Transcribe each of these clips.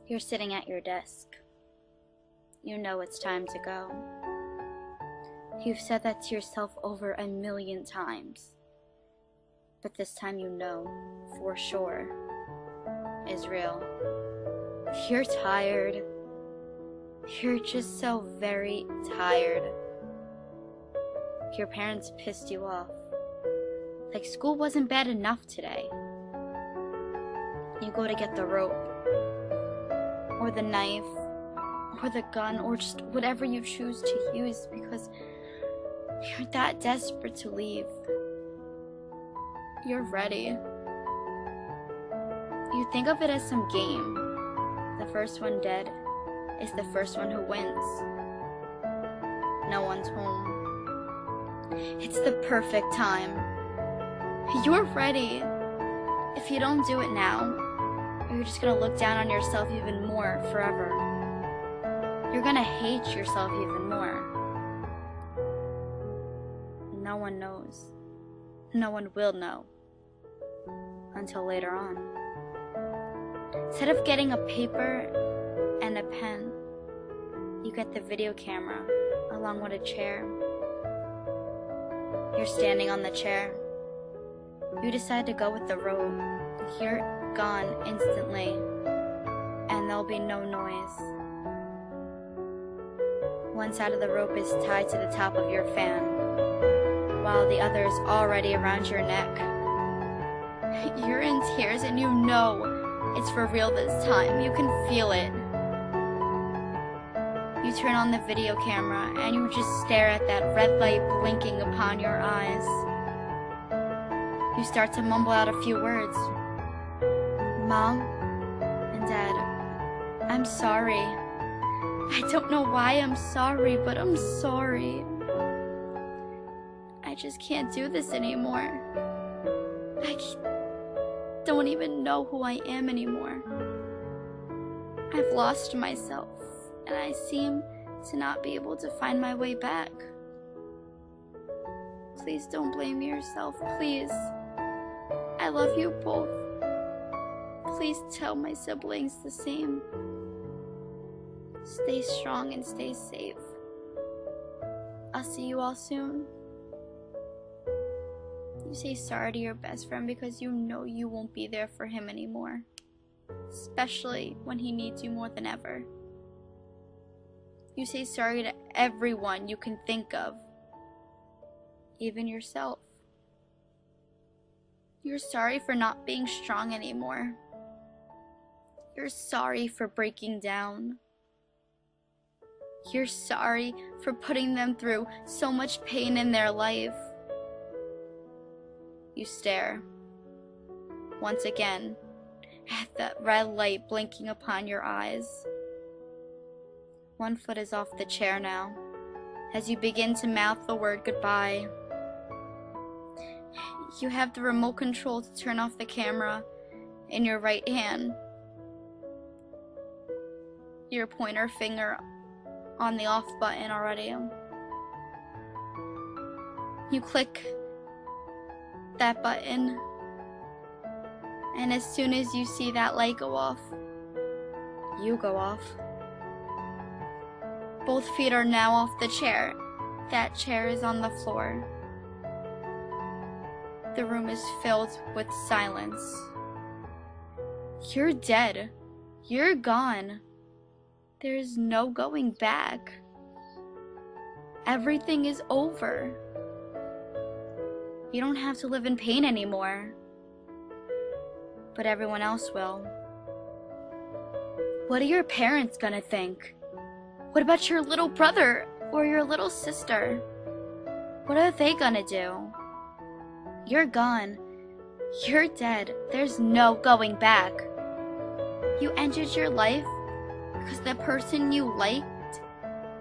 You're sitting at your desk. You know it's time to go. You've said that to yourself over 1,000,000 times. But this time you know, for sure, is real. You're tired. You're just so very tired. Your parents pissed you off. Like school wasn't bad enough today. You go to get the rope, or the knife, or the gun, or just whatever you choose to use because you're that desperate to leave. You're ready. You think of it as some game. The first one dead is the first one who wins. No one's home. It's the perfect time. You're ready. If you don't do it now, you're just gonna look down on yourself even more forever. You're gonna hate yourself even more. No one knows. No one will know. Until later on. Instead of getting a paper and a pen, you get the video camera along with a chair. You're standing on the chair. You decide to go with the rope. You're gone instantly, and there'll be no noise. One side of the rope is tied to the top of your fan, while the other is already around your neck. You're in tears and you know it's for real this time. You can feel it. You turn on the video camera and you just stare at that red light blinking upon your eyes. You start to mumble out a few words. Mom and Dad, I'm sorry. I don't know why I'm sorry, but I'm sorry. I just can't do this anymore. I don't even know who I am anymore. I've lost myself, and I seem to not be able to find my way back. Please don't blame yourself, please. I love you both. Please tell my siblings the same. Stay strong and stay safe. I'll see you all soon. You say sorry to your best friend because you know you won't be there for him anymore, especially when he needs you more than ever. You say sorry to everyone you can think of, even yourself. You're sorry for not being strong anymore. You're sorry for breaking down. You're sorry for putting them through so much pain in their life. You stare, once again, at that red light blinking upon your eyes. One foot is off the chair now, as you begin to mouth the word goodbye. You have the remote control to turn off the camera in your right hand. Your pointer finger on the off button already. You click that button, and as soon as you see that light go off, you go off. Both feet are now off the chair. That chair is on the floor. The room is filled with silence. You're dead. You're gone. There's no going back. Everything is over. You don't have to live in pain anymore. But everyone else will. What are your parents gonna think? What about your little brother or your little sister? What are they gonna do? You're gone. You're dead. There's no going back. You ended your life because the person you liked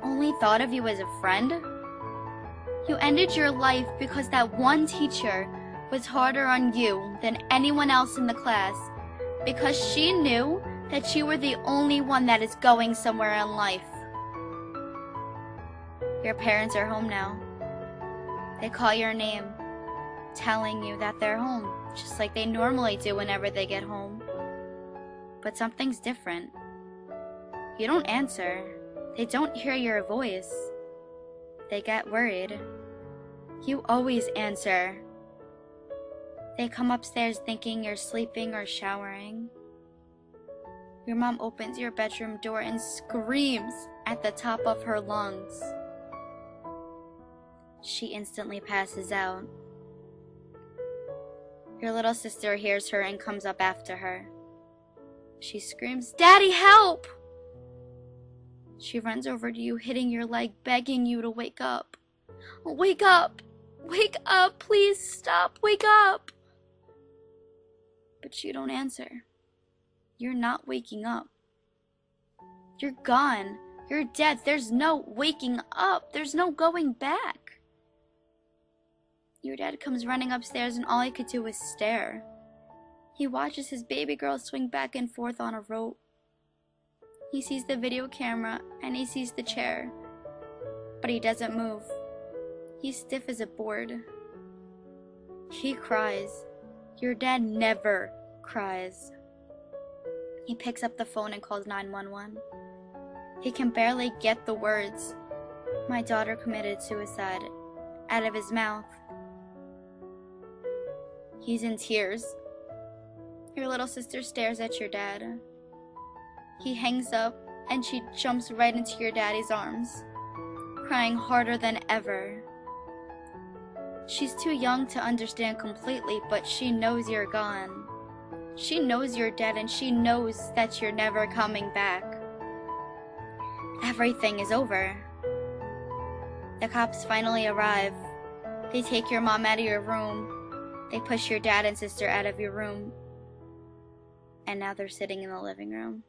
only thought of you as a friend? You ended your life because that one teacher was harder on you than anyone else in the class, because she knew that you were the only one that is going somewhere in life. Your parents are home now. They call your name, telling you that they're home, just like they normally do whenever they get home. But something's different. You don't answer. They don't hear your voice. They get worried. You always answer. They come upstairs thinking you're sleeping or showering. Your mom opens your bedroom door and screams at the top of her lungs. She instantly passes out. Your little sister hears her and comes up after her. She screams, "Daddy, help!" She runs over to you, hitting your leg, begging you to wake up. "Wake up! Wake up! Please stop! Wake up!" But you don't answer. You're not waking up. You're gone. You're dead. There's no waking up. There's no going back. Your dad comes running upstairs and all he could do is stare. He watches his baby girl swing back and forth on a rope. He sees the video camera and he sees the chair, but he doesn't move. He's stiff as a board. He cries. Your dad never cries. He picks up the phone and calls 911. He can barely get the words, "My daughter committed suicide," out of his mouth. He's in tears. Your little sister stares at your dad. He hangs up and she jumps right into your daddy's arms, crying harder than ever. She's too young to understand completely, but she knows you're gone. She knows you're dead and she knows that you're never coming back. Everything is over. The cops finally arrive. They take your mom out of your room. They push your dad and sister out of your room. And now they're sitting in the living room.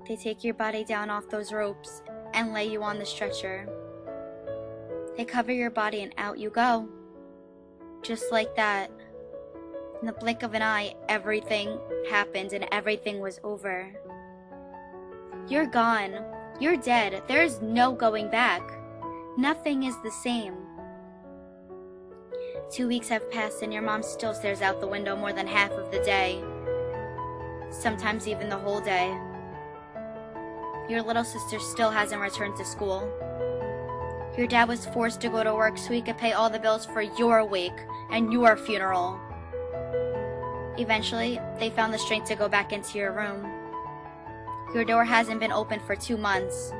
They take your body down off those ropes and lay you on the stretcher. They cover your body and out you go. Just like that. In the blink of an eye, everything happened and everything was over. You're gone. You're dead. There's no going back. Nothing is the same. 2 weeks have passed and your mom still stares out the window more than half of the day. Sometimes even the whole day. Your little sister still hasn't returned to school. Your dad was forced to go to work so he could pay all the bills for your wake and your funeral. Eventually, they found the strength to go back into your room. Your door hasn't been opened for 2 months.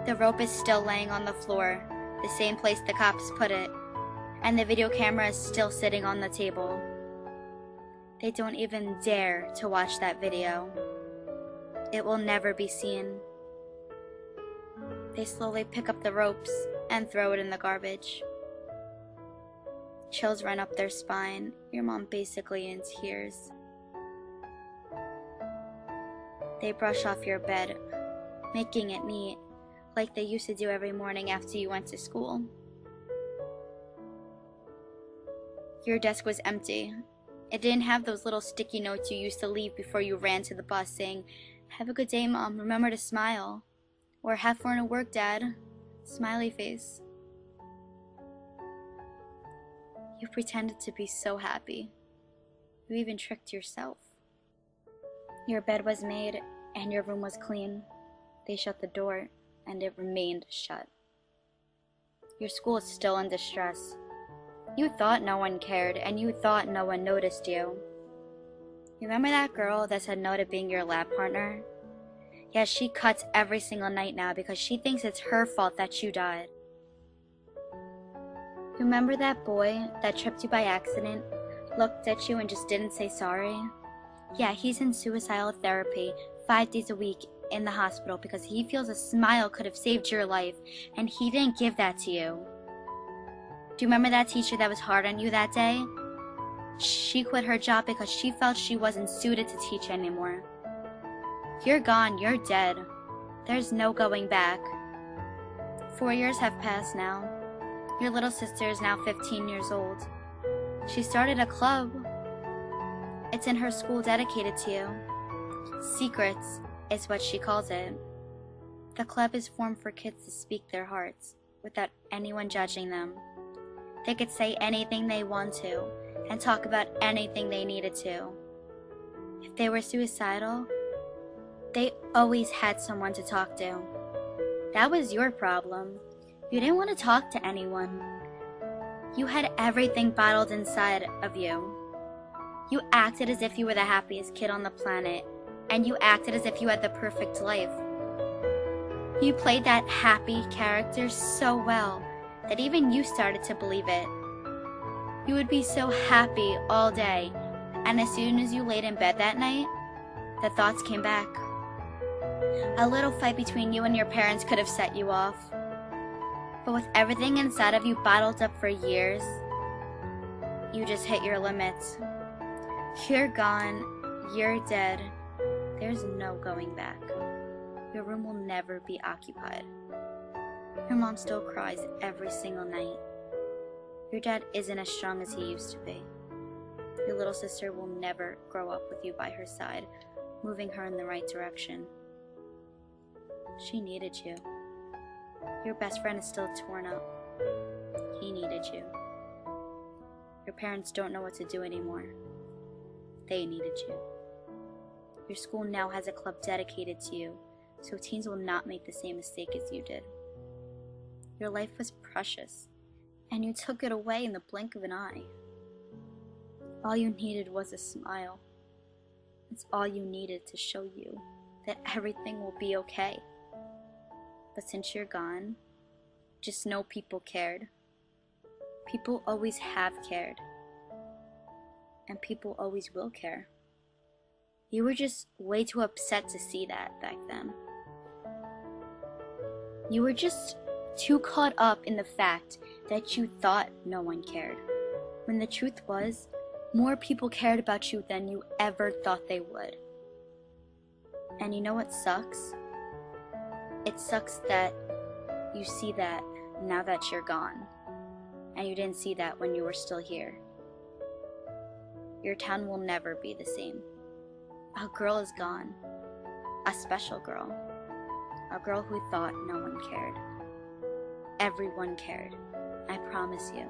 The rope is still laying on the floor, the same place the cops put it, and the video camera is still sitting on the table. They don't even dare to watch that video. It will never be seen. They slowly pick up the ropes and throw it in the garbage. Chills run up their spine, your mom basically in tears. They brush off your bed, making it neat, like they used to do every morning after you went to school. Your desk was empty. It didn't have those little sticky notes you used to leave before you ran to the bus saying, "Have a good day, Mom. Remember to smile." Or "Have fun at work, Dad." Smiley face. You pretended to be so happy. You even tricked yourself. Your bed was made and your room was clean. They shut the door and it remained shut. Your school is still in distress. You thought no one cared and you thought no one noticed you. You remember that girl that said no to being your lab partner? Yeah, she cuts every single night now because she thinks it's her fault that you died. Remember that boy that tripped you by accident, looked at you and just didn't say sorry? Yeah, he's in suicidal therapy 5 days a week in the hospital because he feels a smile could have saved your life and he didn't give that to you. Do you remember that teacher that was hard on you that day? She quit her job because she felt she wasn't suited to teach anymore. You're gone, you're dead. There's no going back. 4 years have passed now. Your little sister is now 15 years old. She started a club. It's in her school dedicated to you. Secrets is what she calls it. The club is formed for kids to speak their hearts without anyone judging them. They could say anything they want to and talk about anything they needed to. If they were suicidal, They always had someone to talk to. That was your problem. You didn't want to talk to anyone. You had everything bottled inside of you. You acted as if you were the happiest kid on the planet, and you acted as if you had the perfect life. You played that happy character so well that even you started to believe it. You would be so happy all day, and as soon as you laid in bed that night, the thoughts came back. A little fight between you and your parents could have set you off. But with everything inside of you bottled up for years, you just hit your limits. You're gone. You're dead. There's no going back. Your room will never be occupied. Your mom still cries every single night. Your dad isn't as strong as he used to be. Your little sister will never grow up with you by her side, moving her in the right direction. She needed you. Your best friend is still torn up. He needed you. Your parents don't know what to do anymore. They needed you. Your school now has a club dedicated to you, so teens will not make the same mistake as you did. Your life was precious, and you took it away in the blink of an eye. All you needed was a smile. It's all you needed to show you that everything will be okay. But since you're gone, just know people cared. People always have cared. And people always will care. You were just way too upset to see that back then. You were just too caught up in the fact that you thought no one cared, when the truth was, more people cared about you than you ever thought they would. And you know what sucks? It sucks that you see that now that you're gone, and you didn't see that when you were still here. Your town will never be the same. A girl is gone. A special girl. A girl who thought no one cared. Everyone cared. I promise you.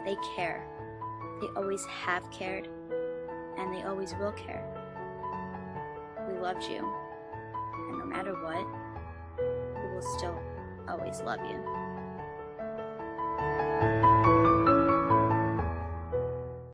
They care. They always have cared. And they always will care. We loved you. And no matter what, we will still always love you.